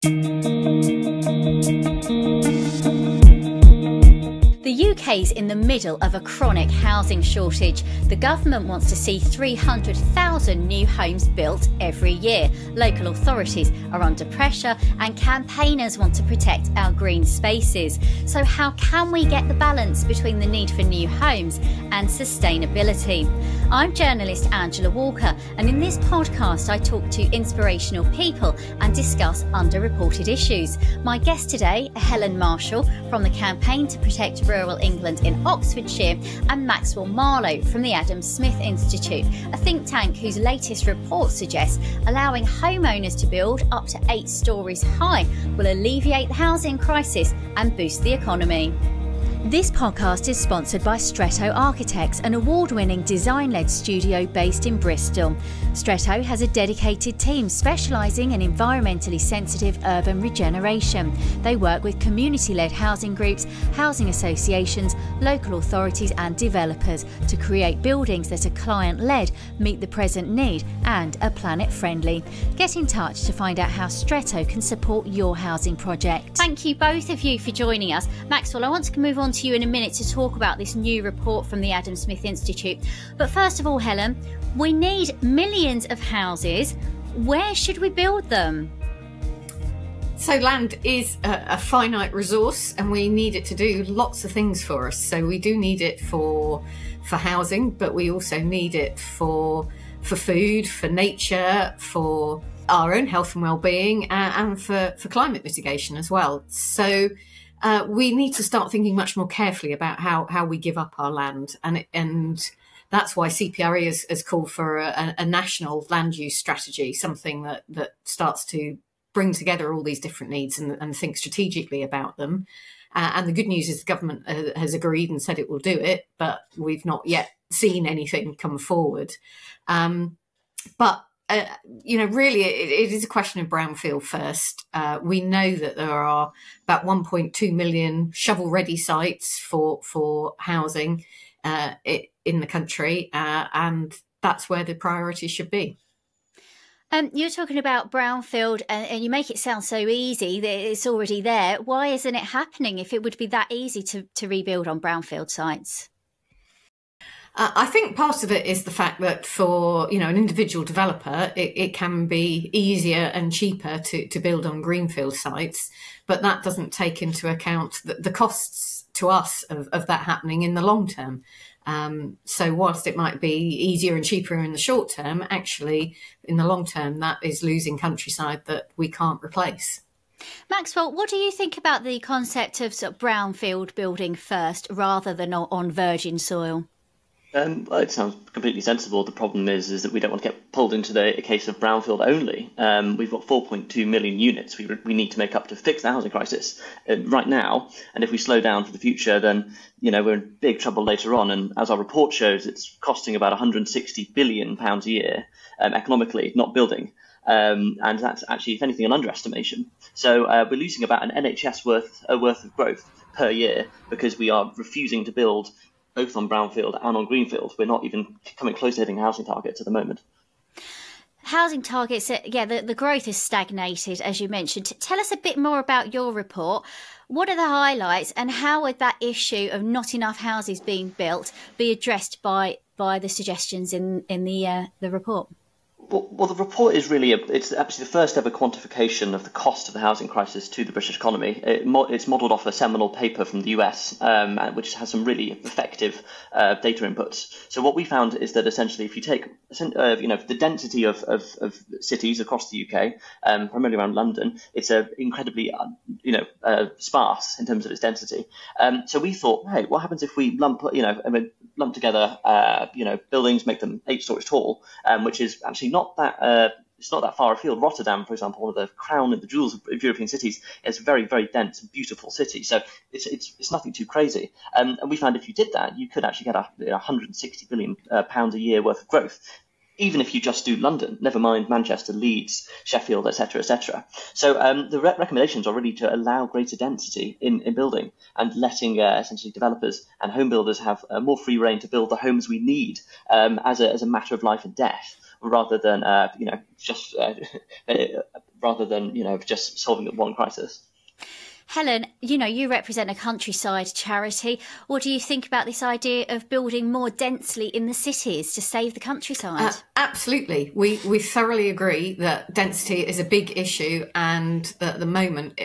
The UK's in the middle of a chronic housing shortage. The government wants to see 300,000 new homes built every year. Local authorities are under pressure and campaigners want to protect our green spaces. So how can we get the balance between the need for new homes and sustainability? I'm journalist Angela Walker, and in this podcast I talk to inspirational people and discuss underreported issues. My guest today, Helen Marshall from the Campaign to Protect Rural England in Oxfordshire, and Maxwell Marlow from the Adam Smith Institute, a think tank whose latest report suggests allowing homeowners to build up to 8 stories high will alleviate the housing crisis and boost the economy. This podcast is sponsored by Stretto Architects, an award-winning design-led studio based in Bristol. Stretto has a dedicated team specialising in environmentally sensitive urban regeneration. They work with community-led housing groups, housing associations, local authorities and developers to create buildings that are client-led, meet the present need and are planet-friendly. Get in touch to find out how Stretto can support your housing project. Thank you both of you for joining us. Maxwell, I want to move on to you in a minute to talk about this new report from the Adam Smith Institute. But first of all, Helen, we need millions of houses. Where should we build them? So land is a finite resource and we need it to do lots of things for us. So we do need it for housing, but we also need it for food, for nature, for our own health and well-being, and for climate mitigation as well. So we need to start thinking much more carefully about how we give up our land, and that's why CPRE has called for a national land use strategy, something that starts to bring together all these different needs and think strategically about them. And the good news is the government has agreed and said it will do it, but we've not yet seen anything come forward. Really, it is a question of brownfield first. We know that there are about 1.2 million shovel-ready sites for housing in the country, and that's where the priority should be. You're talking about brownfield, and you make it sound so easy that it's already there. Why isn't it happening if it would be that easy to rebuild on brownfield sites? I think part of it is the fact that for an individual developer, it can be easier and cheaper to build on greenfield sites, but that doesn't take into account the costs to us of that happening in the long term. So whilst it might be easier and cheaper in the short term, actually in the long term that is losing countryside that we can't replace. Maxwell, what do you think about the concept of brownfield building first rather than on virgin soil? It sounds completely sensible. The problem is that we don't want to get pulled into a case of brownfield only. We've got 4.2 million units we need to make up to fix the housing crisis right now. And if we slow down for the future, then we're in big trouble later on. And as our report shows, it's costing about £160 billion a year economically, not building. And that's actually, if anything, an underestimation. So we're losing about an NHS worth of growth per year because we are refusing to build both on brownfield and on greenfield. We're not even coming close to hitting housing targets at the moment. Housing targets, the growth has stagnated, as you mentioned. Tell us a bit more about your report. What are the highlights and how would that issue of not enough houses being built be addressed by the suggestions in the report? Well, the report is it's actually the first ever quantification of the cost of the housing crisis to the British economy. It's modelled off a seminal paper from the US, which has some really effective data inputs. So what we found is that essentially if you take the density of cities across the UK, primarily around London, it's incredibly sparse in terms of its density. So we thought, hey, what happens if we lump together buildings, make them 8 stories tall, which is actually not that it's not that far afield. Rotterdam, for example, one of the crown and the jewels of European cities, is a very, very dense and beautiful city. So it's nothing too crazy. And we found if you did that, you could actually get £160 billion a year worth of growth, even if you just do London, never mind Manchester, Leeds, Sheffield, etc., etc. So the recommendations are really to allow greater density in building and letting essentially developers and home builders have more free rein to build the homes we need as a matter of life and death, rather than just just solving one crisis. Helen, you represent a countryside charity. What do you think about this idea of building more densely in the cities to save the countryside? Absolutely. We thoroughly agree that density is a big issue, and that at the moment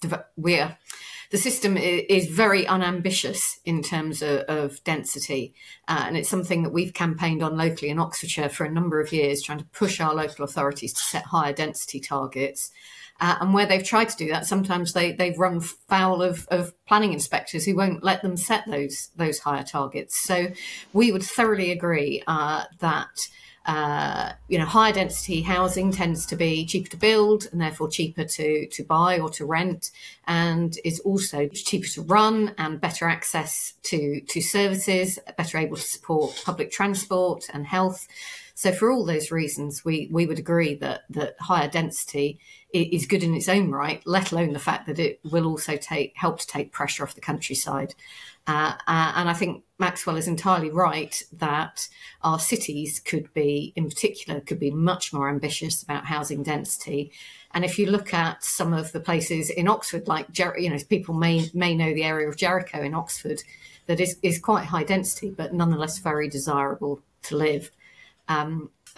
the system is very unambitious in terms of density. And it's something that we've campaigned on locally in Oxfordshire for a number of years, trying to push our local authorities to set higher density targets. And where they've tried to do that, sometimes they've run foul of planning inspectors who won't let them set those higher targets. So we would thoroughly agree that higher density housing tends to be cheaper to build and therefore cheaper to buy or to rent, and is also cheaper to run and better access to services, better able to support public transport and health. So for all those reasons, we would agree that higher density is good in its own right, let alone the fact that it will also help to take pressure off the countryside. And I think Maxwell is entirely right that our cities in particular could be much more ambitious about housing density. And if you look at some of the places in Oxford, like people may know the area of Jericho in Oxford, that is quite high density, but nonetheless very desirable to live.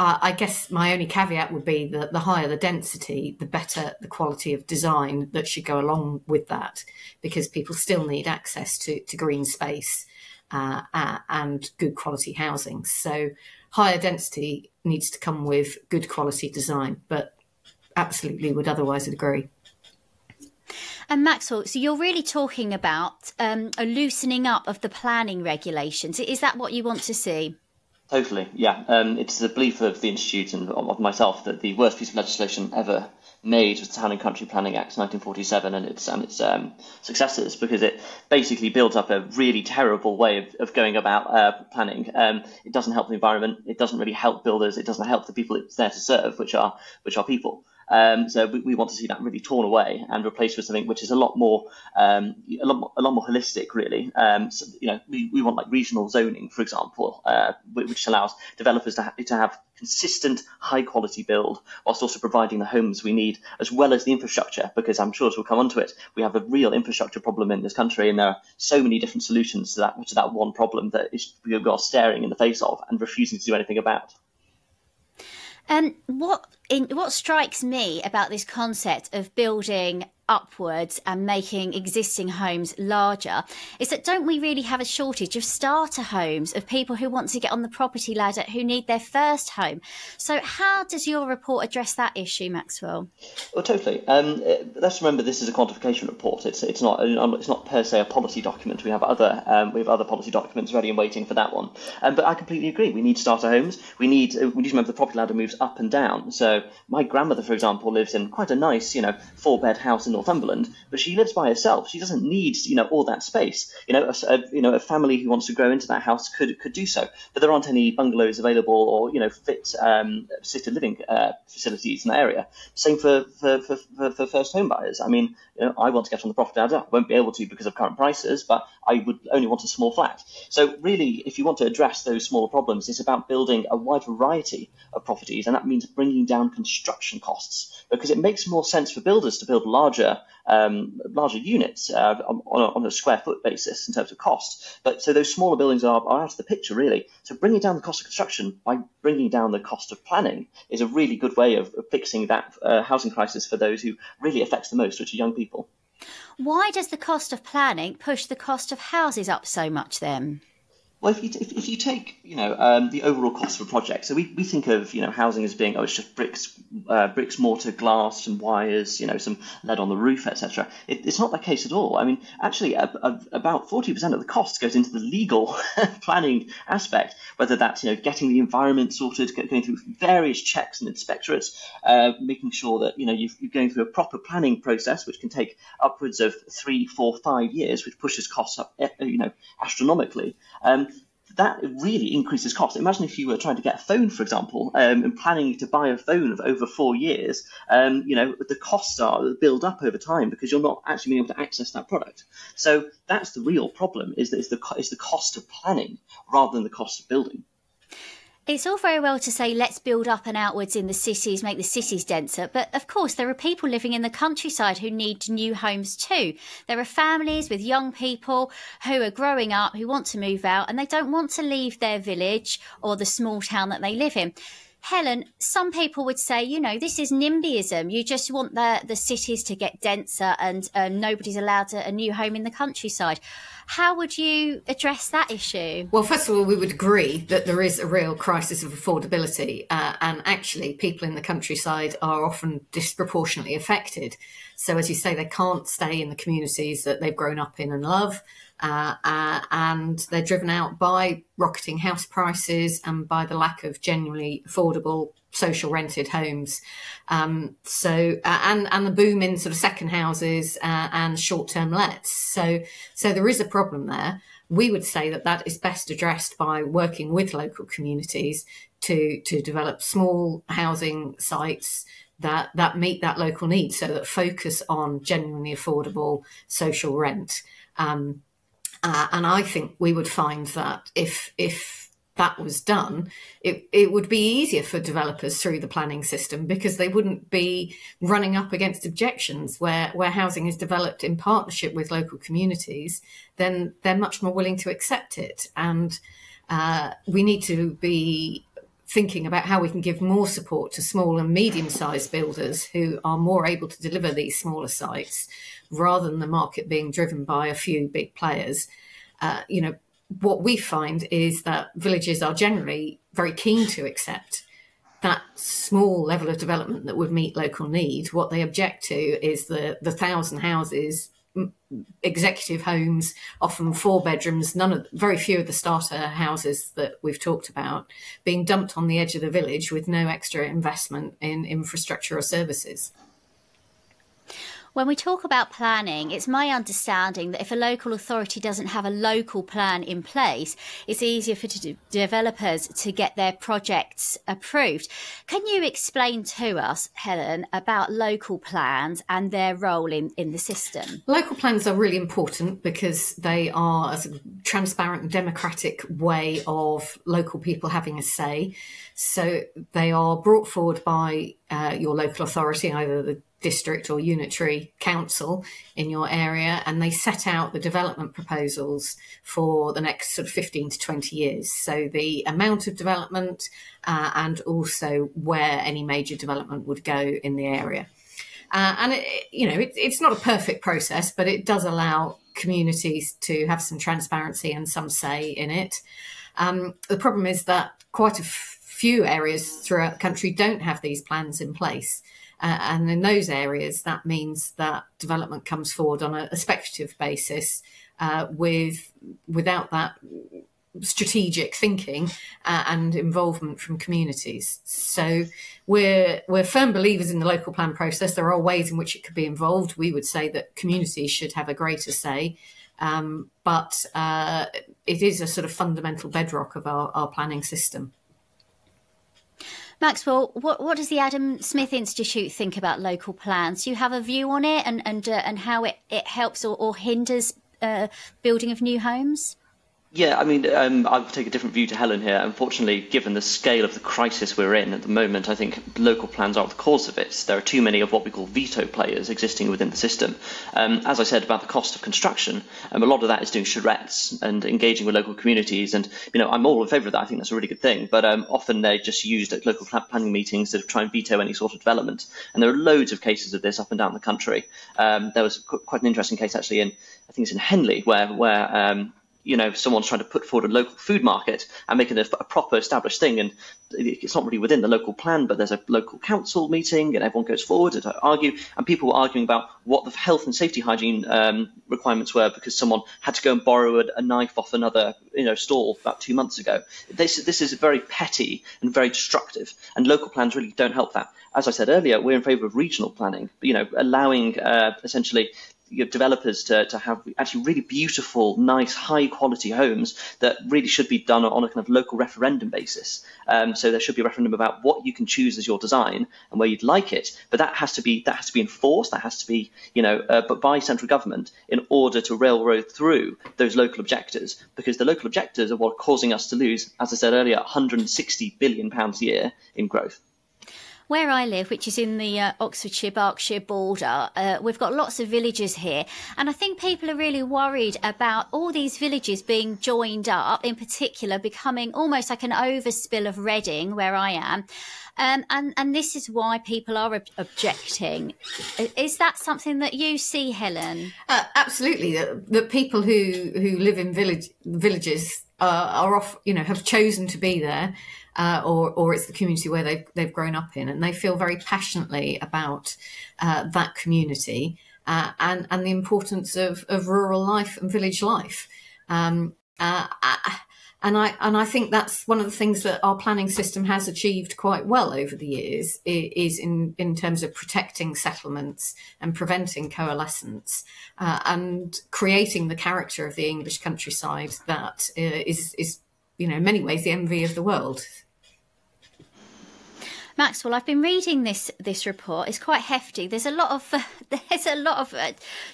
I guess my only caveat would be that the higher the density, the better the quality of design that should go along with that, because people still need access to green space and good quality housing. So higher density needs to come with good quality design, but absolutely would otherwise agree. And Maxwell, so you're really talking about a loosening up of the planning regulations. Is that what you want to see? Totally, yeah. It's the belief of the Institute and of myself that the worst piece of legislation ever made was the Town and Country Planning Act 1947 and its successors, because it basically builds up a really terrible way of going about planning. It doesn't help the environment. It doesn't really help builders. It doesn't help the people it's there to serve, which are people. So we want to see that really torn away and replaced with something which is a lot more holistic, really. So, we want like regional zoning, for example, which allows developers to have consistent, high quality build, whilst also providing the homes we need, as well as the infrastructure. Because I'm sure as we'll come onto it, we have a real infrastructure problem in this country, and there are so many different solutions to that one problem that we are staring in the face of and refusing to do anything about. What strikes me about this concept of building upwards and making existing homes larger is that don't we really have a shortage of starter homes, of people who want to get on the property ladder, who need their first home? So how does your report address that issue, Maxwell? Well, totally. Let's remember this is a quantification report. It's not per se a policy document. We have other policy documents ready and waiting for that one. But I completely agree. We need starter homes. We need to remember the property ladder moves up and down. So my grandmother, for example, lives in quite a nice 4-bed house in Northumberland, but she lives by herself. She doesn't need all that space. A family who wants to grow into that house could do so, but there aren't any bungalows available or fit assisted living facilities in the area. Same for first home buyers. I mean, I want to get on the property ladder. I won't be able to because of current prices, but I would only want a small flat. So really, if you want to address those smaller problems, it's about building a wide variety of properties, and that means bringing down construction costs, because it makes more sense for builders to build larger units on a square foot basis in terms of cost. But so those smaller buildings are out of the picture, really. So bringing down the cost of construction by bringing down the cost of planning is a really good way of fixing that housing crisis for those who really affects the most, which are young people. Why does the cost of planning push the cost of houses up so much then? Well, if you take the overall cost of a project, so we think of housing as being it's just bricks, mortar, glass, some wires, some lead on the roof, etc. It's not that case at all. I mean, actually, about 40% of the cost goes into the legal planning aspect, whether that's getting the environment sorted, going through various checks and inspectorates, making sure that you're going through a proper planning process, which can take upwards of 3, 4, 5 years, which pushes costs up astronomically. That really increases cost. Imagine if you were trying to get a phone, for example, and planning to buy a phone of over 4 years. The costs are build up over time because you're not actually being able to access that product. So that's the real problem: is the cost of planning rather than the cost of building. It's all very well to say let's build up and outwards in the cities, make the cities denser, but of course there are people living in the countryside who need new homes too. There are families with young people who are growing up, who want to move out, and they don't want to leave their village or the small town that they live in. Helen, some people would say, you know, this is NIMBYism. You just want the cities to get denser and nobody's allowed a new home in the countryside. How would you address that issue? Well, first of all, we would agree that there is a real crisis of affordability, and actually people in the countryside are often disproportionately affected. So as you say, they can't stay in the communities that they've grown up in and love, and they're driven out by rocketing house prices and by the lack of genuinely affordable social rented homes. And the boom in sort of second houses and short-term lets. So there is a problem there. We would say that is best addressed by working with local communities to develop small housing sites that meet that local need, so that focus on genuinely affordable social rent. And I think we would find that if that was done, it would be easier for developers through the planning system, because they wouldn't be running up against objections where housing is developed in partnership with local communities. Then they're much more willing to accept it. And we need to be thinking about how we can give more support to small and medium-sized builders who are more able to deliver these smaller sites, rather than the market being driven by a few big players. What we find is that villages are generally very keen to accept that small level of development that would meet local need. What they object to is the 1,000 houses, executive homes, often 4 bedrooms, very few of the starter houses that we've talked about, being dumped on the edge of the village with no extra investment in infrastructure or services. When we talk about planning, it's my understanding that if a local authority doesn't have a local plan in place, it's easier for developers to get their projects approved. Can you explain to us, Helen, about local plans and their role in the system? Local plans are really important because they are a sort of transparent and democratic way of local people having a say. So they are brought forward by your local authority, either the district or unitary council in your area, and they set out the development proposals for the next sort of 15 to 20 years. So the amount of development and also where any major development would go in the area. It's not a perfect process, but it does allow communities to have some transparency and some say in it. The problem is that quite a few areas throughout the country don't have these plans in place. And in those areas, that means that development comes forward on a speculative basis without that strategic thinking and involvement from communities. So we're firm believers in the local plan process. There are ways in which it could be involved. We would say that communities should have a greater say, but it is a sort of fundamental bedrock of our planning system. Maxwell, what does the Adam Smith Institute think about local plans? Do you have a view on it and how it helps or hinders building of new homes? Yeah, I mean, I would take a different view to Helen here. Unfortunately, given the scale of the crisis we're in at the moment, I think local plans are the cause of it. There are too many of what we call veto players existing within the system. As I said about the cost of construction, a lot of that is doing charrettes and engaging with local communities. And, I'm all in favour of that. I think that's a really good thing. But often they're just used at local planning meetings to try and veto any sort of development. And there are loads of cases of this up and down the country. There was quite an interesting case actually I think it's in Henley, where someone's trying to put forward a local food market and make it a proper established thing. And it's not really within the local plan, but there's a local council meeting and everyone goes forward to argue. And people were arguing about what the health and safety hygiene requirements were because someone had to go and borrow a knife off another stall about 2 months ago. This is very petty and very destructive, and local plans really don't help that. As I said earlier, we're in favour of regional planning, allowing essentially developers to have actually really beautiful, nice, high quality homes that really should be done on a kind of local referendum basis. So there should be a referendum about what you can choose as your design and where you'd like it. But that has to be enforced. That has to be, but by central government in order to railroad through those local objectives, because the local objectives are what are causing us to lose, as I said earlier, £160 billion a year in growth. Where I live, which is in the Oxfordshire-Berkshire border, we've got lots of villages here. And I think people are really worried about all these villages being joined up, in particular becoming almost like an overspill of Reading, where I am. And this is why people are objecting. Is that something that you see, Helen? Absolutely. The people who live in villages are off, have chosen to be there. Or it's the community where they've grown up in, and they feel very passionately about that community and the importance of rural life and village life. And I think that's one of the things that our planning system has achieved quite well over the years, is in terms of protecting settlements and preventing coalescence and creating the character of the English countryside that is in many ways the envy of the world. Maxwell, I've been reading this report. It's quite hefty. There's a lot of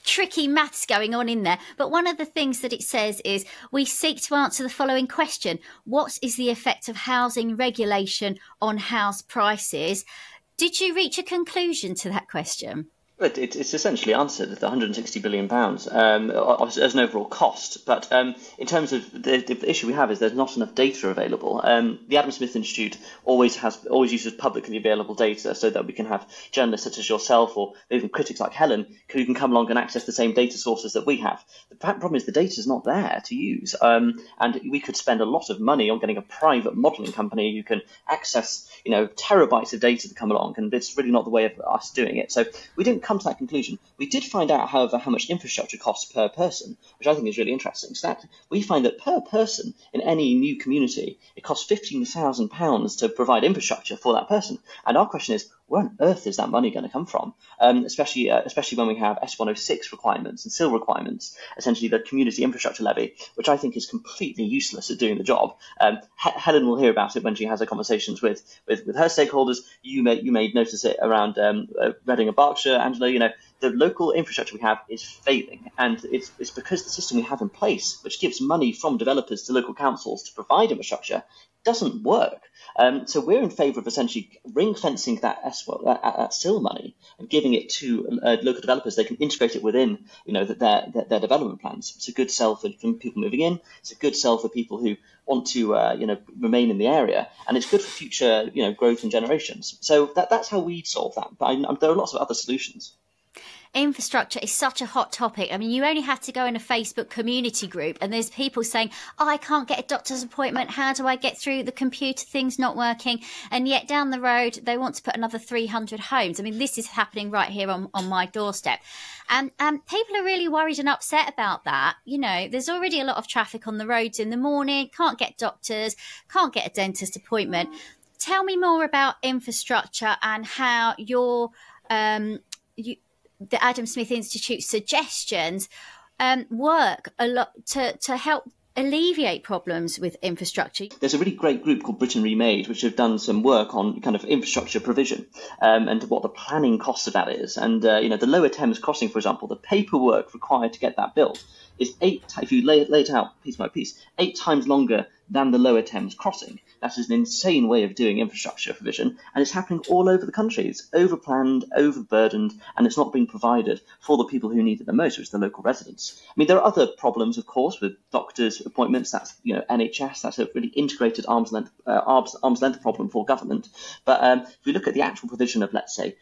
tricky maths going on in there. But one of the things that it says is we seek to answer the following question: what is the effect of housing regulation on house prices? Did you reach a conclusion to that question? But it's essentially answered the £160 billion obviously as an overall cost. But in terms of the issue we have is there's not enough data available. The Adam Smith Institute always uses publicly available data so that we can have journalists such as yourself or even critics like Helen who can come along and access the same data sources that we have. The problem is the data is not there to use. And we could spend a lot of money on getting a private modelling company who can access terabytes of data to come along, and it's really not the way of us doing it. So we didn't come to that conclusion. We did find out, however, how much infrastructure costs per person, which I think is really interesting. So that we find that per person in any new community, it costs £15,000 to provide infrastructure for that person. And our question is, where on earth is that money going to come from? Especially when we have S106 requirements and SIL requirements, essentially the community infrastructure levy, which I think is completely useless at doing the job. Helen will hear about it when she has her conversations with her stakeholders. You may notice it around Reading and Berkshire, Angela. The local infrastructure we have is failing, and it's because the system we have in place, which gives money from developers to local councils to provide infrastructure, doesn't work. So we're in favour of essentially ring-fencing that SIL money and giving it to local developers. They can integrate it within their development plans. It's a good sell for people moving in. It's a good sell for people who want to remain in the area, and it's good for future growth and generations. So that's how we solve that. But there are lots of other solutions. Infrastructure is such a hot topic. I mean, you only have to go in a Facebook community group and there's people saying, I can't get a doctor's appointment. How do I get through? The computer thing's not working. And yet down the road, they want to put another 300 homes. I mean, this is happening right here on my doorstep. And people are really worried and upset about that. There's already a lot of traffic on the roads in the morning, can't get doctors, can't get a dentist appointment. Tell me more about infrastructure and how the Adam Smith Institute suggestions work a lot to help alleviate problems with infrastructure. There's a really great group called Britain Remade, which have done some work on kind of infrastructure provision and what the planning cost of that is. And the Lower Thames crossing, for example, the paperwork required to get that built is if you lay it out piece by piece, 8 times longer than the Lower Thames crossing. That is an insane way of doing infrastructure provision, and it's happening all over the country. It's overplanned, overburdened, and it's not being provided for the people who need it the most, which is the local residents. I mean, there are other problems, of course, with doctors' appointments. That's NHS. That's a really integrated arm's length problem for government. But if we look at the actual provision of, let's say,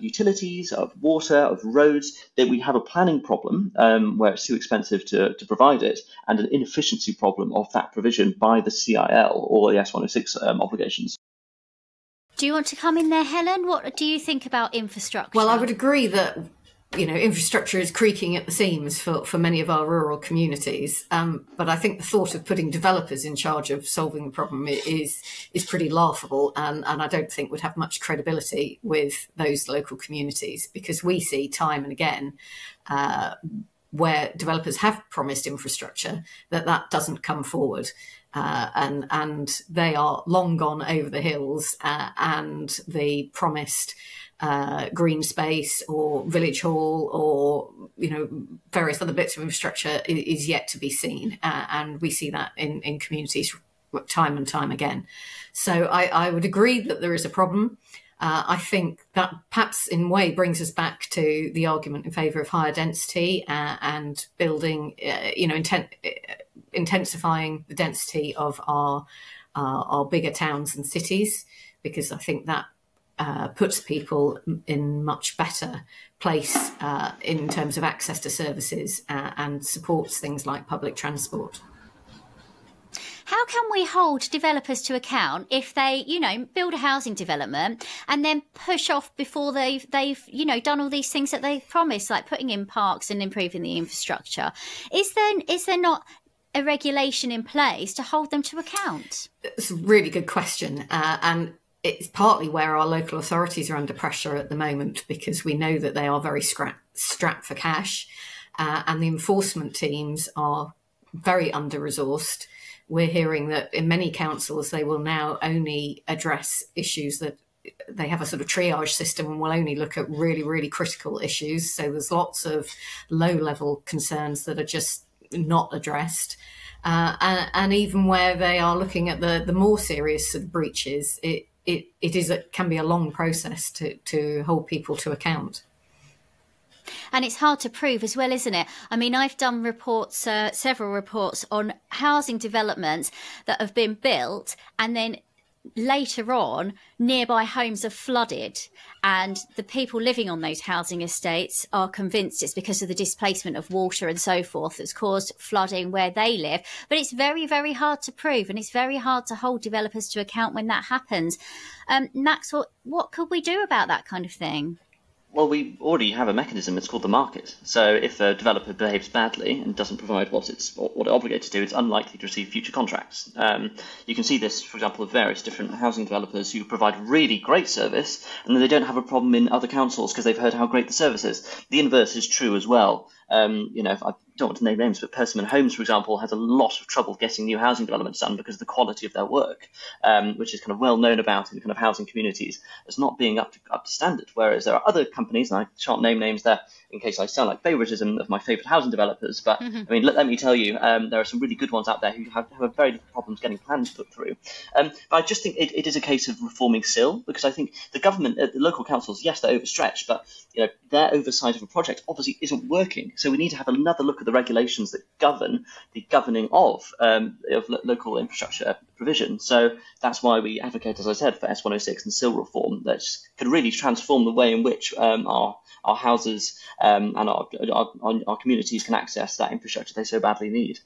utilities, of water, of roads, then we have a planning problem where it's too expensive to provide it, and an inefficiency problem of that provision by the CIL or the S106 obligations. Do you want to come in there, Helen? What do you think about infrastructure? Well, I would agree that infrastructure is creaking at the seams for many of our rural communities. But I think the thought of putting developers in charge of solving the problem is pretty laughable, and I don't think would have much credibility with those local communities, because we see time and again where developers have promised infrastructure that doesn't come forward. And they are long gone over the hills, and the promised green space or village hall or various other bits of infrastructure is yet to be seen, and we see that in communities time and time again. So I would agree that there is a problem. I think that perhaps in a way brings us back to the argument in favour of higher density and building, intensifying the density of our bigger towns and cities, because I think that puts people in much better place in terms of access to services and supports things like public transport. How can we hold developers to account if they, build a housing development and then push off before they've done all these things that they've promised, like putting in parks and improving the infrastructure? Is there not a regulation in place to hold them to account? It's a really good question, and it's partly where our local authorities are under pressure at the moment, because we know that they are very strapped for cash, and the enforcement teams are very under-resourced. We're hearing that in many councils, they will now only address issues that they have a sort of triage system and will only look at really, really critical issues. So there's lots of low-level concerns that are just not addressed. And even where they are looking at the more serious sort of breaches, it can be a long process to hold people to account. And it's hard to prove as well, isn't it? I mean, I've done reports, several reports on housing developments that have been built, and then later on, nearby homes are flooded, and the people living on those housing estates are convinced it's because of the displacement of water and so forth that's caused flooding where they live. But it's very, very hard to prove, and it's very hard to hold developers to account when that happens. Maxwell, what could we do about that kind of thing? Well, we already have a mechanism. It's called the market. So if a developer behaves badly and doesn't provide what it's obligated to do, it's unlikely to receive future contracts. You can see this, for example, with various different housing developers who provide really great service, and then they don't have a problem in other councils because they've heard how great the service is. The inverse is true as well. I don't want to name names, but Persimmon Homes, for example, has a lot of trouble getting new housing developments done because of the quality of their work, which is kind of well known about in kind of housing communities as not being up to standard. Whereas there are other companies, and I shan't name names there in case I sound like favoritism of my favourite housing developers, but I mean, let me tell you, there are some really good ones out there who have very little problems getting plans put through. But I just think it is a case of reforming SIL, because I think the government, the local councils, yes, they're overstretched, but their oversight of a project obviously isn't working. So we need to have another look at the regulations that govern the governing of local infrastructure provision. So that's why we advocate, as I said, for S106 and SIL reform that could really transform the way in which our houses and our communities can access that infrastructure they so badly need.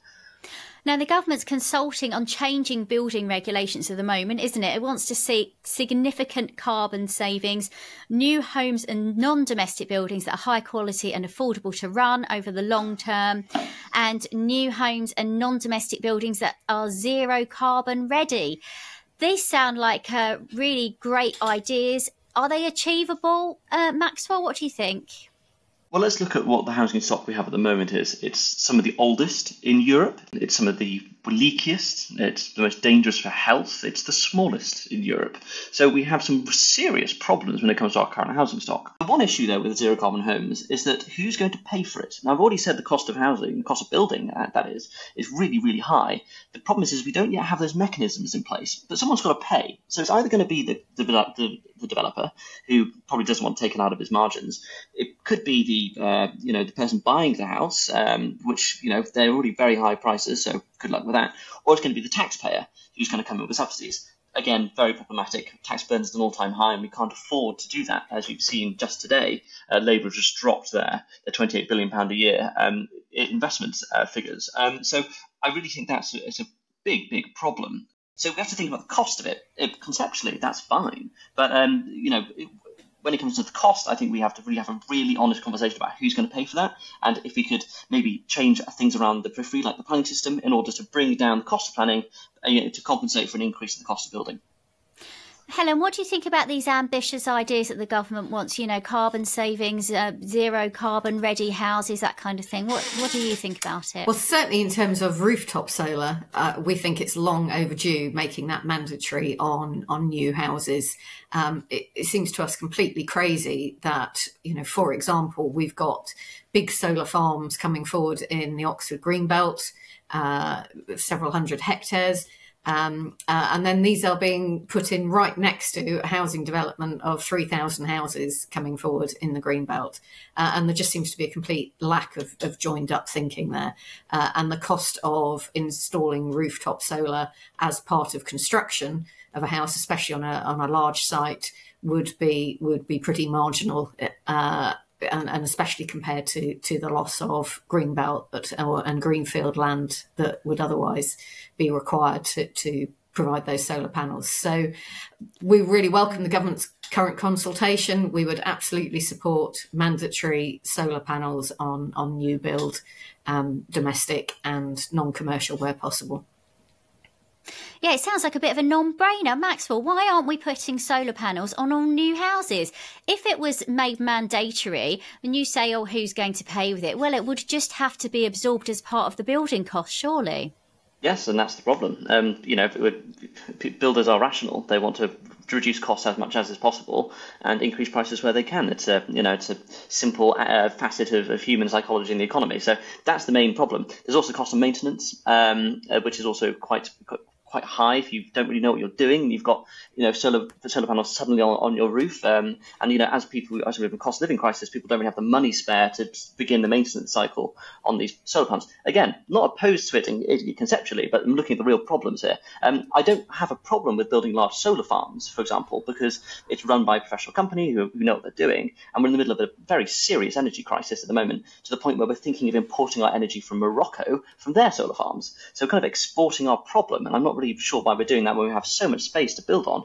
Now, the government's consulting on changing building regulations at the moment, isn't it? It wants to see significant carbon savings, new homes and non-domestic buildings that are high quality and affordable to run over the long term, and new homes and non-domestic buildings that are zero carbon ready. These sound like really great ideas. Are they achievable? Maxwell, what do you think? Well, let's look at what the housing stock we have at the moment is. It's some of the oldest in Europe. It's some of the leakiest. It's the most dangerous for health. It's the smallest in Europe. So we have some serious problems when it comes to our current housing stock. The one issue, though, with zero carbon homes is that who's going to pay for it? Now, I've already said the cost of housing, the cost of building, that is really, really high. The problem is we don't yet have those mechanisms in place, but someone's got to pay. So it's either going to be the developer, who probably doesn't want taken out of his margins. It could be the person buying the house, which they're already very high prices, so good luck with that. Or it's going to be the taxpayer who's going to come up with subsidies. Again, very problematic. Tax burden's at an all-time high, and we can't afford to do that. As we've seen just today, Labour just dropped their £28 billion a year investment figures. So I really think it's a big, big problem. So we have to think about the cost of it. Conceptually, that's fine, but when when it comes to the cost, I think we have to really have a really honest conversation about who's going to pay for that, and if we could maybe change things around the periphery, like the planning system, in order to bring down the cost of planning, to compensate for an increase in the cost of building. Helen, what do you think about these ambitious ideas that the government wants, carbon savings, zero carbon ready houses, that kind of thing? What do you think about it? Well, certainly in terms of rooftop solar, we think it's long overdue making that mandatory on new houses. It seems to us completely crazy that, for example, we've got big solar farms coming forward in the Oxford Greenbelt, several hundred hectares. And then these are being put in right next to a housing development of 3,000 houses coming forward in the Greenbelt. And there just seems to be a complete lack of joined up thinking there. And the cost of installing rooftop solar as part of construction of a house, especially on a large site, would be pretty marginal. And especially compared to the loss of Greenbelt and Greenfield land that would otherwise be required to provide those solar panels. So we really welcome the government's current consultation. We would absolutely support mandatory solar panels on new build, domestic and non-commercial where possible. Yeah, it sounds like a bit of a non-brainer. Maxwell, why aren't we putting solar panels on all new houses? If it was made mandatory, and you say, who's going to pay with it? Well, it would just have to be absorbed as part of the building cost, surely. Yes, and that's the problem. Builders are rational. They want to reduce costs as much as is possible and increase prices where they can. It's a simple facet of human psychology in the economy. So that's the main problem. There's also cost of maintenance, which is also quite high if you don't really know what you're doing. You've got solar panels suddenly on your roof, and as we have a cost of living crisis, people don't really have the money spare to begin the maintenance cycle on these solar panels. Again, not opposed to it conceptually, but I'm looking at the real problems here. I don't have a problem with building large solar farms, for example, because it's run by a professional company who know what they're doing, and we're in the middle of a very serious energy crisis at the moment, to the point where we're thinking of importing our energy from Morocco from their solar farms. So kind of exporting our problem, and I'm not really sure why we're doing that when we have so much space to build on.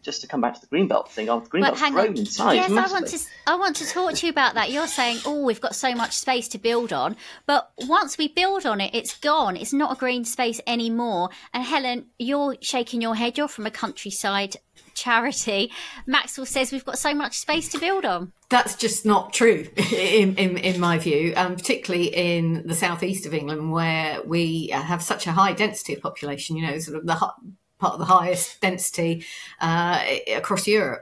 Just to come back to the Greenbelt thing, the Greenbelt's grown in size. Yes, massively. I want to talk to you about that. You're saying, we've got so much space to build on, but once we build on it, it's gone. It's not a green space anymore. And Helen, you're shaking your head. You're from a countryside charity. Maxwell says we've got so much space to build on. That's just not true in my view, particularly in the southeast of England, where we have such a high density of population, sort of the part of the highest density across Europe.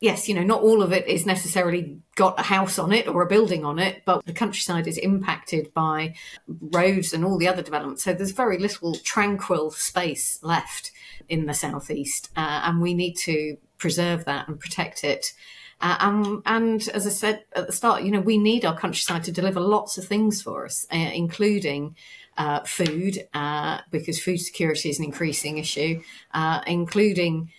Yes, not all of it is necessarily got a house on it or a building on it, but the countryside is impacted by roads and all the other developments. So there's very little tranquil space left in the southeast, and we need to preserve that and protect it. And as I said at the start, we need our countryside to deliver lots of things for us, including food, because food security is an increasing issue, including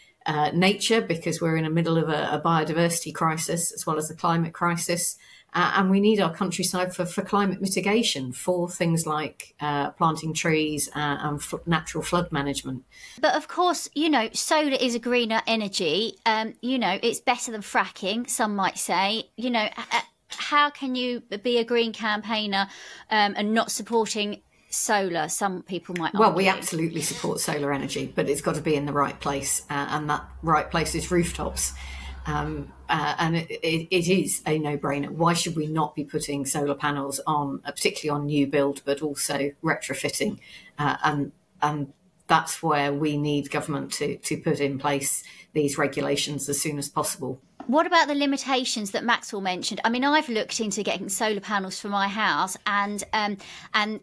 nature, because we're in the middle of a biodiversity crisis as well as a climate crisis. And we need our countryside for climate mitigation, for things like planting trees and natural flood management. But of course, solar is a greener energy. It's better than fracking, some might say. How can you be a green campaigner and not supporting solar? Some people might argue. Well, we absolutely support solar energy, but it's got to be in the right place, and that right place is rooftops. And it is a no-brainer. Why should we not be putting solar panels on, particularly on new build, but also retrofitting? And that's where we need government to put in place these regulations as soon as possible. What about the limitations that Maxwell mentioned? I mean, I've looked into getting solar panels for my house, and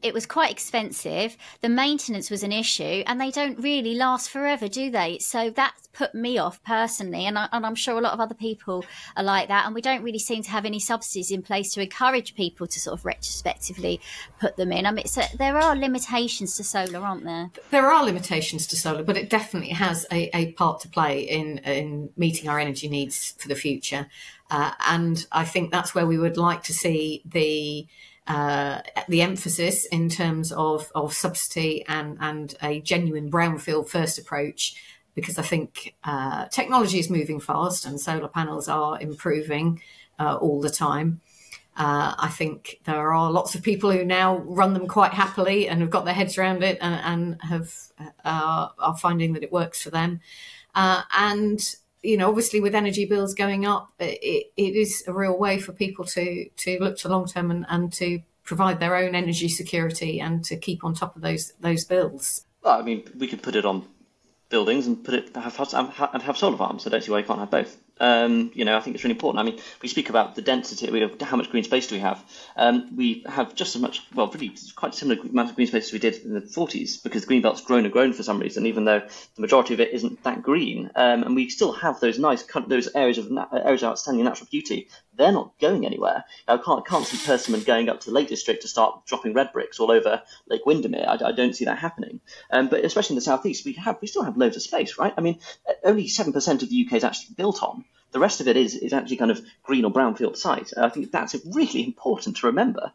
it was quite expensive. The maintenance was an issue, and they don't really last forever, do they? So that's put me off personally, and I'm sure a lot of other people are like that. And we don't really seem to have any subsidies in place to encourage people to sort of retrospectively put them in. I mean, there are limitations to solar, aren't there? There are limitations to solar, but it definitely has a part to play in meeting our energy needs for the future, and I think that's where we would like to see the emphasis in terms of subsidy and a genuine brownfield first approach because I think technology is moving fast and solar panels are improving all the time. I think there are lots of people who now run them quite happily and have got their heads around it and are finding that it works for them. And, obviously with energy bills going up, it is a real way for people to look to long term and to provide their own energy security and to keep on top of those bills. Well, I mean, we could put it on buildings and have solar farms. I don't see why you can't have both. I think it's really important. I mean, we speak about the density, how much green space do we have? We have just as much, well, really quite similar amount of green space as we did in the 40s, because the green belt's grown and grown for some reason, even though the majority of it isn't that green. And we still have those those areas of outstanding natural beauty. They're not going anywhere. I can't see Persimmon going up to the Lake District to start dropping red bricks all over Lake Windermere. I don't see that happening. But especially in the southeast, we still have loads of space, right? I mean, only 7% of the UK is actually built on. The rest of it is actually kind of green or brownfield site. I think that's really important to remember.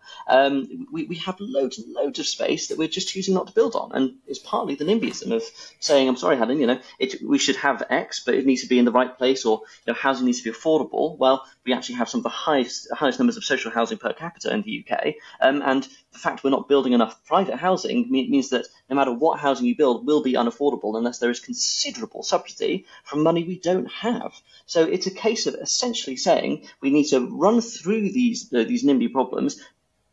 We have loads and loads of space that we're just choosing not to build on, and it's partly the NIMBYism of saying, "I'm sorry, Helen, we should have X, but it needs to be in the right place, or housing needs to be affordable." Well, we actually have some of the highest numbers of social housing per capita in the UK, and the fact we're not building enough private housing means that no matter what housing you build will be unaffordable unless there is considerable subsidy from money we don't have. So it's a case of essentially saying we need to run through these NIMBY problems,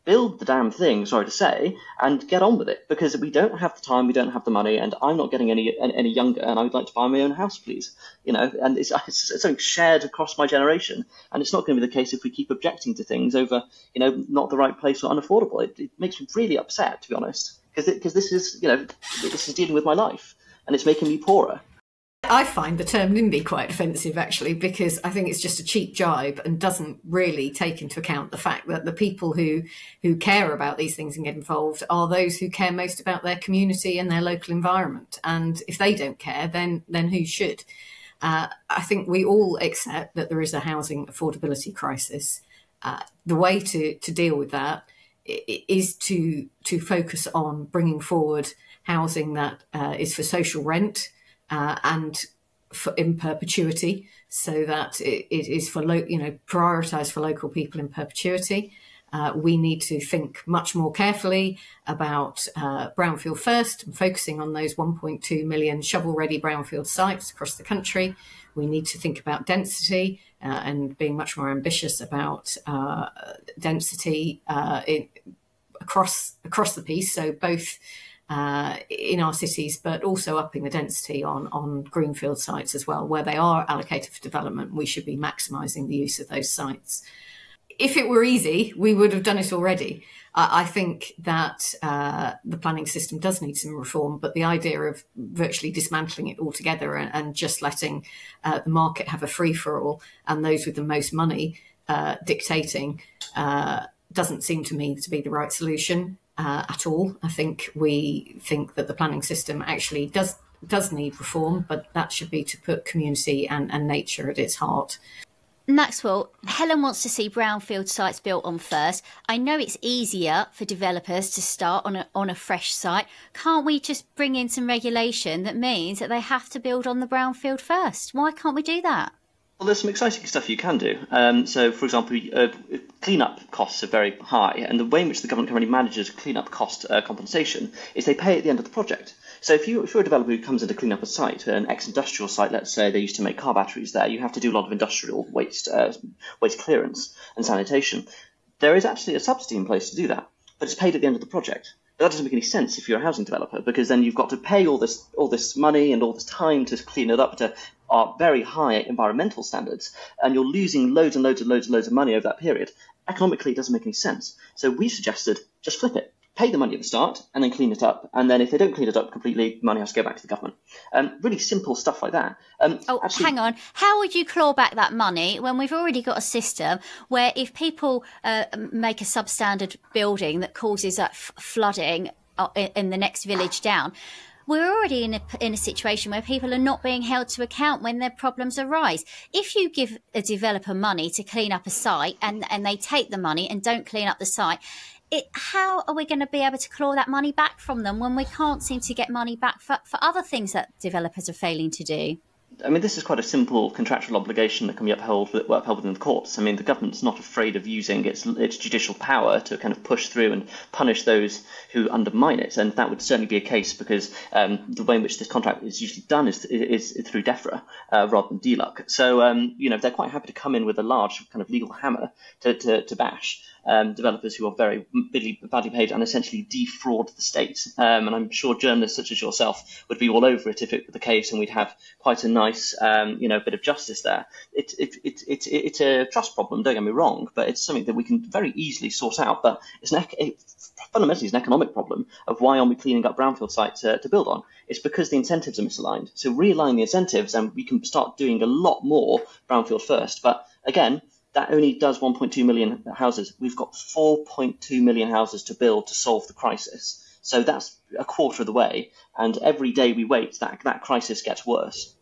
build the damn thing, sorry to say, and get on with it, because we don't have the time, we don't have the money, and I'm not getting any younger, and I would like to buy my own house, please. And it's something shared across my generation, and it's not going to be the case if we keep objecting to things over, not the right place or unaffordable. It makes me really upset, to be honest, because this is dealing with my life, and it's making me poorer. I find the term NIMBY quite offensive, actually, because I think it's just a cheap jibe and doesn't really take into account the fact that the people who care about these things and get involved are those who care most about their community and their local environment. And if they don't care, then who should? I think we all accept that there is a housing affordability crisis. The way to deal with that is to focus on bringing forward housing that is for social rent, and in perpetuity, so that it is for prioritised for local people in perpetuity. We need to think much more carefully about brownfield first, and focusing on those 1.2 million shovel-ready brownfield sites across the country. We need to think about density and being much more ambitious about density across the piece. So both in our cities, but also upping the density on greenfield sites as well, where they are allocated for development. We should be maximising the use of those sites. If it were easy, we would have done it already. I think that the planning system does need some reform, but the idea of virtually dismantling it altogether and just letting the market have a free-for-all and those with the most money dictating doesn't seem to me to be the right solution. At all. I think we think that the planning system actually does need reform, but that should be to put community and nature at its heart. Maxwell, Helen wants to see brownfield sites built on first. I know it's easier for developers to start on a fresh site. Can't we just bring in some regulation that means that they have to build on the brownfield first? Why can't we do that? Well, there's some exciting stuff you can do. So, for example, clean-up costs are very high, and the way in which the government currently manages clean-up cost compensation is they pay at the end of the project. So if you're a developer who comes in to clean up a site, an ex-industrial site, let's say they used to make car batteries there, you have to do a lot of industrial waste clearance and sanitation. There is actually a subsidy in place to do that, but it's paid at the end of the project. But that doesn't make any sense if you're a housing developer, because then you've got to pay all this money and all this time to clean it up to our very high environmental standards, and you're losing loads and loads and loads and loads of money over that period. Economically, it doesn't make any sense. So we suggested just flip it. Pay the money at the start and then clean it up. And then if they don't clean it up completely, money has to go back to the government. Really simple stuff like that. Hang on. How would you claw back that money when we've already got a system where if people make a substandard building that causes that flooding in the next village down, we're already in a situation where people are not being held to account when their problems arise. If you give a developer money to clean up a site and they take the money and don't clean up the site, how are we going to be able to claw that money back from them when we can't seem to get money back for other things that developers are failing to do? I mean, this is quite a simple contractual obligation that can be upheld within the courts. I mean, the government's not afraid of using its judicial power to kind of push through and punish those who undermine it, and that would certainly be a case because the way in which this contract is usually done is through DEFRA rather than DLUC. So, they're quite happy to come in with a large kind of legal hammer to bash developers who are very badly paid and essentially defraud the state. And I'm sure journalists such as yourself would be all over it if it were the case, and we'd have quite a nice, bit of justice there. It's a trust problem, don't get me wrong, but it's something that we can very easily sort out. But fundamentally, it's an economic problem of why aren't we cleaning up brownfield sites to build on? It's because the incentives are misaligned. So realign the incentives, and we can start doing a lot more brownfield first. But again, that only does 1.2 million houses. We've got 4.2 million houses to build to solve the crisis. So that's a quarter of the way. And every day we wait, that crisis gets worse.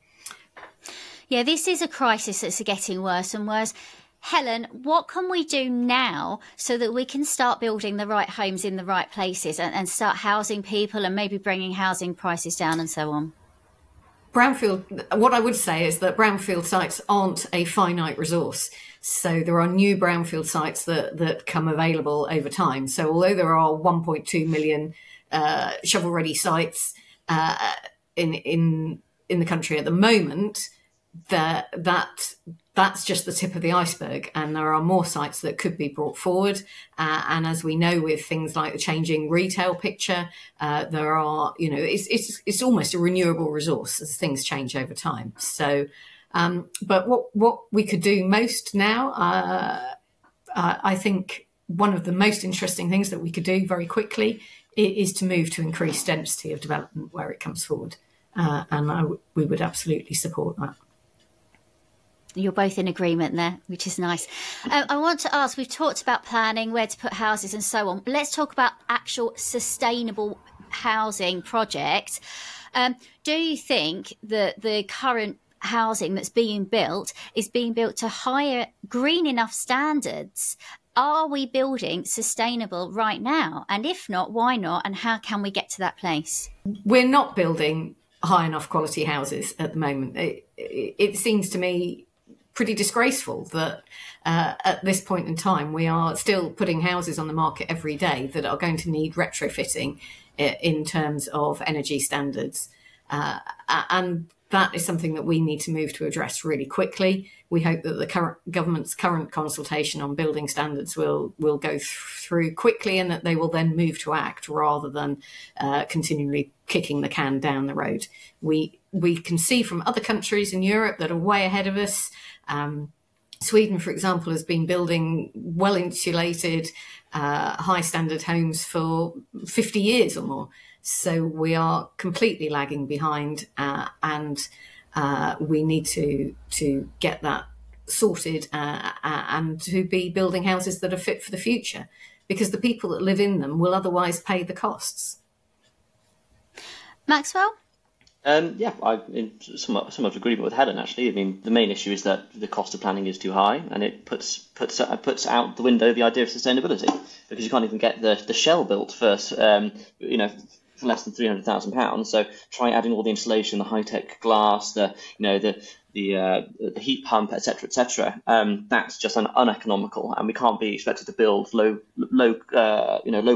Yeah, this is a crisis that's getting worse and worse. Helen, what can we do now so that we can start building the right homes in the right places and start housing people and maybe bringing housing prices down and so on? Brownfield, what I would say is that brownfield sites aren't a finite resource. So there are new brownfield sites that come available over time. So although there are 1.2 million shovel-ready sites in the country at the moment, that's just the tip of the iceberg, and there are more sites that could be brought forward. And as we know, with things like the changing retail picture, there are, it's almost a renewable resource as things change over time. So, but what we could do most now, I think one of the most interesting things that we could do very quickly is to move to increased density of development where it comes forward, and we would absolutely support that. You're both in agreement there, which is nice. I want to ask, we've talked about planning, where to put houses and so on. But let's talk about actual sustainable housing projects. Do you think that the current housing that's being built is being built to higher green enough standards? Are we building sustainable right now? And if not, why not? And how can we get to that place? We're not building high enough quality houses at the moment. It seems to me pretty disgraceful that at this point in time we are still putting houses on the market every day that are going to need retrofitting in terms of energy standards, and that is something that we need to move to address really quickly. We hope that the government's current consultation on building standards will go through quickly, and that they will then move to act rather than continually kicking the can down the road. We can see from other countries in Europe that are way ahead of us. Sweden, for example, has been building well-insulated, high-standard homes for 50 years or more. So we are completely lagging behind, and we need to get that sorted and to be building houses that are fit for the future, because the people that live in them will otherwise pay the costs. Maxwell? I'm in somewhat agreement with Helen, actually. I mean, the main issue is that the cost of planning is too high, and it puts out the window the idea of sustainability, because you can't even get the shell built first, for less than £300,000. So try adding all the insulation, the high-tech glass, the heat pump, etc. That's just uneconomical, and we can't be expected to build low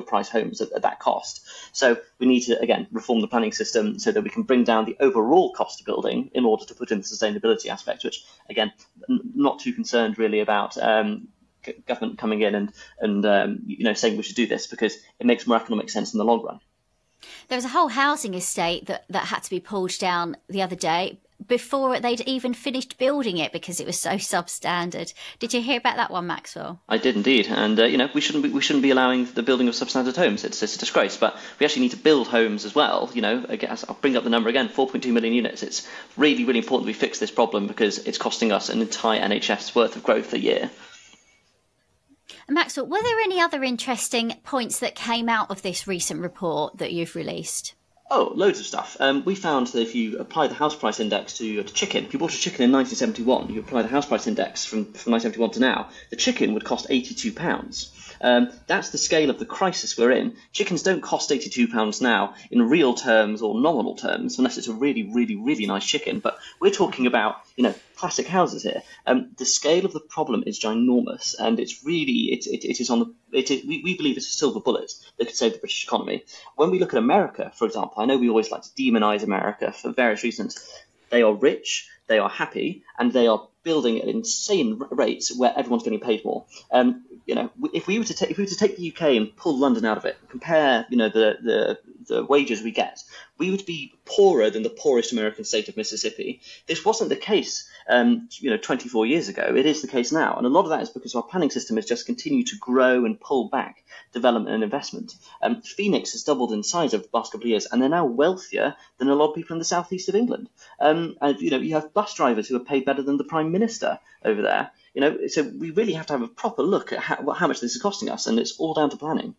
price homes at that cost. So we need to, again, reform the planning system so that we can bring down the overall cost of building in order to put in the sustainability aspect, which, again, not too concerned really about government coming in and saying we should do this, because it makes more economic sense in the long run. There was a whole housing estate that had to be pulled down the other day before they'd even finished building it because it was so substandard. Did you hear about that one, Maxwell? I did indeed, and we shouldn't be allowing the building of substandard homes. It's a disgrace, but we actually need to build homes as well. I guess I'll bring up the number again: 4.2 million units. It's really, really important that we fix this problem, because it's costing us an entire NHS worth of growth a year. Maxwell, were there any other interesting points that came out of this recent report that you've released? Oh, loads of stuff. We found that if you apply the house price index to chicken, if you bought a chicken in 1971, you apply the house price index from 1971 to now, the chicken would cost £82. That's the scale of the crisis we're in. Chickens don't cost £82 now in real terms or nominal terms, unless it's a really, really, really nice chicken. But we're talking about, classic houses here. The scale of the problem is ginormous, and it's really, we believe it's a silver bullet that could save the British economy. When we look at America, for example, I know we always like to demonise America for various reasons. They are rich, they are happy, and they are building at insane rates where everyone's getting paid more. If we were to take the UK and pull London out of it, compare the wages we get, we would be poorer than the poorest American state of Mississippi. This wasn't the case 24 years ago. It is the case now, and a lot of that is because our planning system has just continued to grow and pull back development and investment. Phoenix has doubled in size over the past couple of years, and they're now wealthier than a lot of people in the southeast of England. And you have bus drivers who are paid better than the Prime Minister over there. So we really have to have a proper look at how much this is costing us, and it's all down to planning.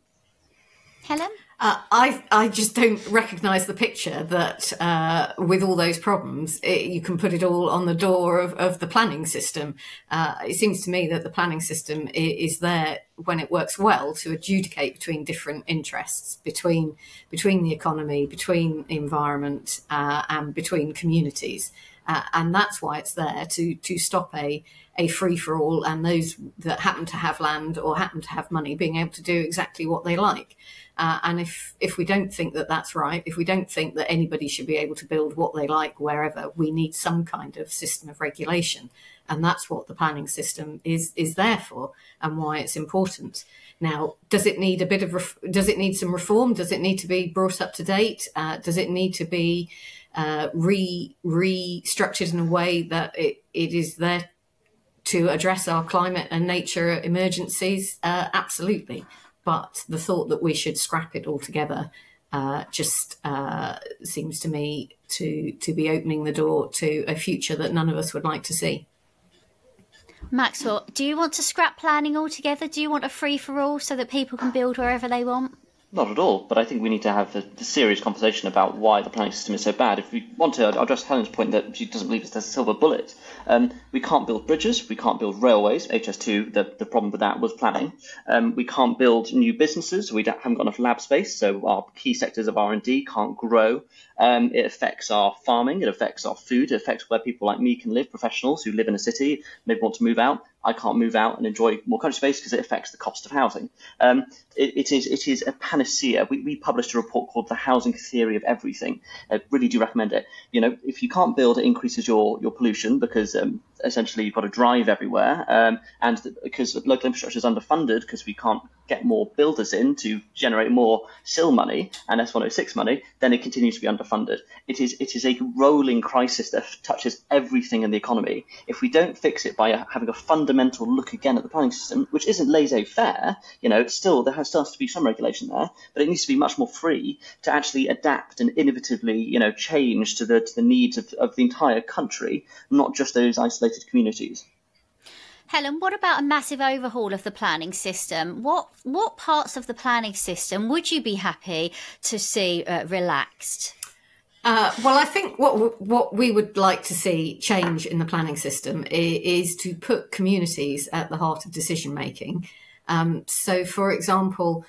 Helen? I just don't recognise the picture that with all those problems, you can put it all on the door of the planning system. It seems to me that the planning system is there when it works well to adjudicate between different interests, between the economy, between the environment, and between communities. And that's why it's there to stop a free-for-all and those that happen to have land or happen to have money being able to do exactly what they like. And if we don't think that that's right, if we don't think that anybody should be able to build what they like wherever, we need some kind of system of regulation. And that's what the planning system is there for, and why it's important. Now, does it need does it need some reform? Does it need to be brought up to date? Does it need to be restructured in a way that it is there to address our climate and nature emergencies? Absolutely. But the thought that we should scrap it altogether just seems to me to be opening the door to a future that none of us would like to see. Maxwell, do you want to scrap planning altogether? Do you want a free-for-all so that people can build wherever they want? Not at all, but I think we need to have a serious conversation about why the planning system is so bad. If we want to address Helen's point that she doesn't believe it's a silver bullet, we can't build bridges, we can't build railways. HS2, the problem with that was planning. We can't build new businesses, we haven't got enough lab space, so our key sectors of R&D can't grow. It affects our farming, it affects our food, it affects where people like me can live, professionals who live in a city, maybe want to move out. I can't move out and enjoy more country space because it affects the cost of housing. It is a panacea. We published a report called The Housing Theory of Everything. I really do recommend it. If you can't build, it increases your pollution because essentially you've got to drive everywhere, and because local infrastructure is underfunded because we can't get more builders in to generate more SIL money and S106 money, then it continues to be underfunded. It is a rolling crisis that touches everything in the economy. If we don't fix it by having a fundamental look again at the planning system, which isn't laissez-faire, it's still there still has to be some regulation there, but it needs to be much more free to actually adapt and innovatively, change to the needs of the entire country, not just those isolated communities. Helen, what about a massive overhaul of the planning system? What parts of the planning system would you be happy to see relaxed? Well, I think what we would like to see change in the planning system is to put communities at the heart of decision making. So, for example,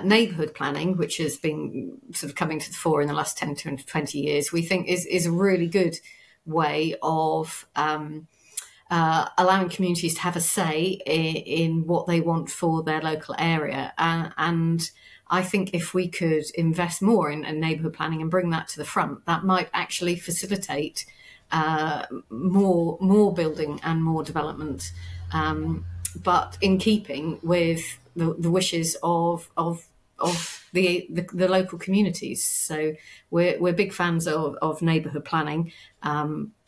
neighbourhood planning, which has been sort of coming to the fore in the last 10 to 20 years, we think is a really good way of allowing communities to have a say in what they want for their local area. And I think if we could invest more in neighbourhood planning and bring that to the front, that might actually facilitate more building and more development, but in keeping with the wishes of the local communities. So we're big fans of neighbourhood planning,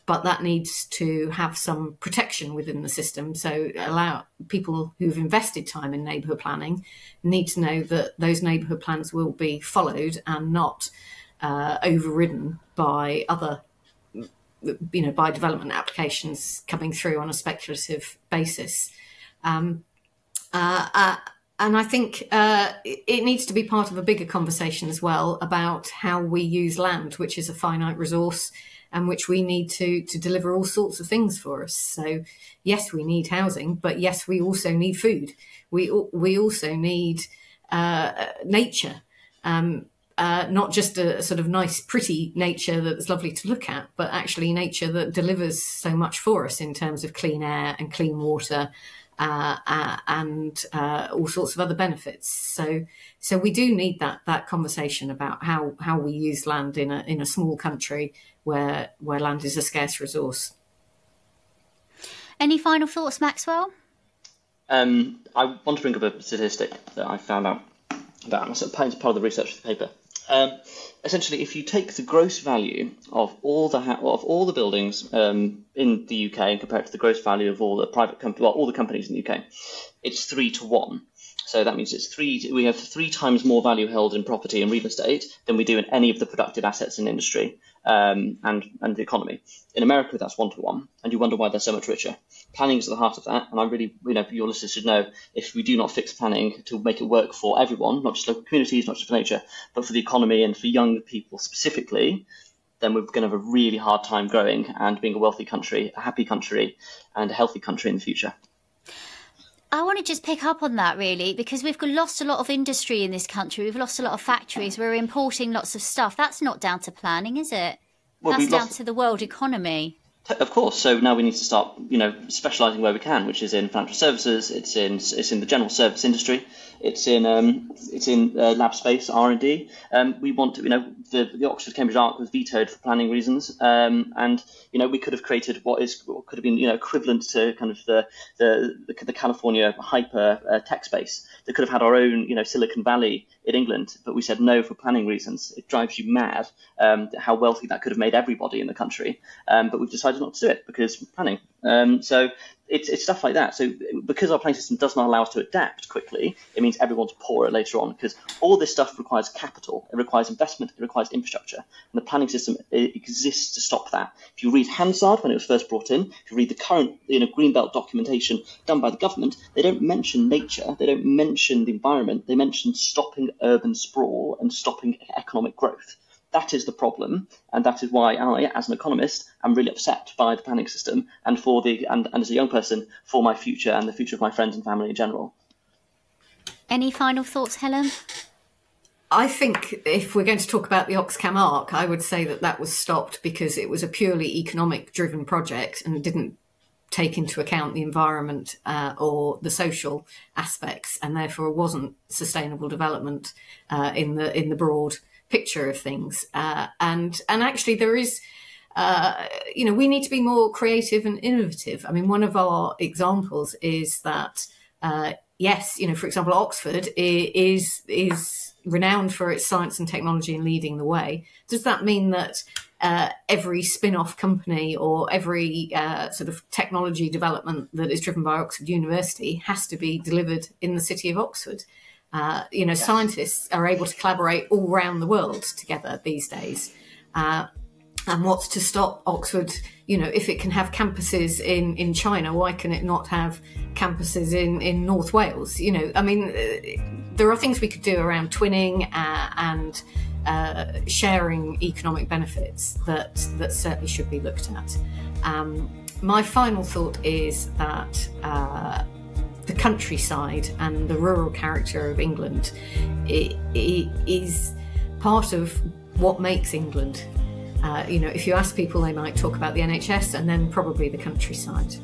but that needs to have some protection within the system. So allow people who've invested time in neighbourhood planning need to know that those neighbourhood plans will be followed and not overridden by other, by development applications coming through on a speculative basis. And I think it needs to be part of a bigger conversation as well about how we use land, which is a finite resource and which we need to deliver all sorts of things for us. So yes, we need housing, but yes, we also need food. We also need nature, not just a sort of nice, pretty nature that's lovely to look at, but actually nature that delivers so much for us in terms of clean air and clean water, and all sorts of other benefits. So we do need that conversation about how we use land in a small country where land is a scarce resource. Any final thoughts, Maxwell? I want to bring up a statistic that I found out about. It's part of the research of the paper. Essentially, if you take the gross value of all the buildings in the UK and compare it to the gross value of all the all the companies in the UK, it's 3 to 1. So that means we have 3 times more value held in property and real estate than we do in any of the productive assets in industry and the economy. In America, that's 1 to 1, and you wonder why they're so much richer. Planning is at the heart of that, and I really, your listeners should know, if we do not fix planning to make it work for everyone, not just local communities, not just for nature, but for the economy and for young people specifically, then we're going to have a really hard time growing and being a wealthy country, a happy country, and a healthy country in the future. I want to just pick up on that, really, because we've lost a lot of industry in this country. We've lost a lot of factories. We're importing lots of stuff. That's not down to planning, is it? Well, that's down to the world economy. Of course. So now we need to start, specialising where we can, which is in financial services. It's in the general service industry. It's in lab space R&D. We want to, the Oxford Cambridge Arc was vetoed for planning reasons, and we could have created what could have been equivalent to kind of the California hyper tech space. They could have had our own Silicon Valley in England, but we said no for planning reasons. It drives you mad how wealthy that could have made everybody in the country, but we've decided not to do it because planning. So it's stuff like that. So because our planning system does not allow us to adapt quickly, it means everyone's poorer later on, because all this stuff requires capital, it requires investment, it requires infrastructure, and the planning system exists to stop that. If you read Hansard when it was first brought in, if you read the current Greenbelt documentation done by the government, they don't mention nature, they don't mention the environment, they mention stopping urban sprawl and stopping economic growth. That is the problem, and that is why I, as an economist, am really upset by the planning system, and and as a young person, for my future and the future of my friends and family in general. Any final thoughts, Helen? I think if we're going to talk about the Oxcam Arc, I would say that was stopped because it was a purely economic-driven project and didn't take into account the environment or the social aspects, and therefore wasn't sustainable development in the broad picture of things. And actually there is, we need to be more creative and innovative. I mean, one of our examples is that, yes, for example, Oxford is renowned for its science and technology and leading the way. Does that mean that every spin-off company or every sort of technology development that is driven by Oxford University has to be delivered in the city of Oxford? Yes. Scientists are able to collaborate all around the world together these days. And what's to stop Oxford, if it can have campuses in China, why can it not have campuses in North Wales? There are things we could do around twinning and sharing economic benefits that certainly should be looked at. My final thought is that the countryside and the rural character of England is part of what makes England. If you ask people, they might talk about the NHS and then probably the countryside.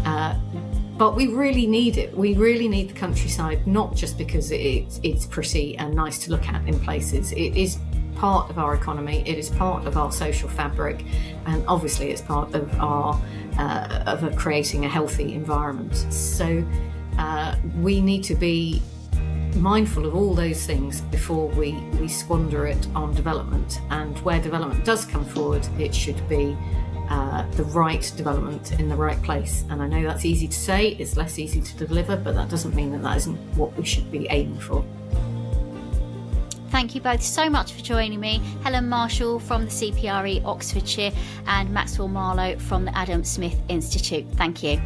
But we really need it. We really need the countryside, not just because it's pretty and nice to look at in places. It is part of our economy. It is part of our social fabric, and obviously it's part of our creating a healthy environment. So we need to be mindful of all those things before we squander it on development. And where development does come forward, it should be the right development in the right place. And I know that's easy to say, it's less easy to deliver, but that doesn't mean that isn't what we should be aiming for. Thank you both so much for joining me. Helen Marshall from the CPRE Oxfordshire and Maxwell Marlow from the Adam Smith Institute. Thank you.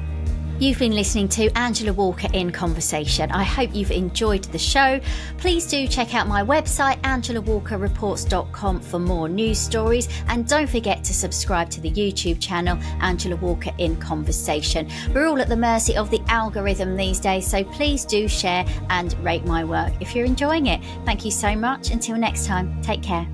You've been listening to Angela Walker in Conversation. I hope you've enjoyed the show. Please do check out my website, angelawalkerreports.com, for more news stories. And don't forget to subscribe to the YouTube channel, Angela Walker in Conversation. We're all at the mercy of the algorithm these days, so please do share and rate my work if you're enjoying it. Thank you so much. Until next time, take care.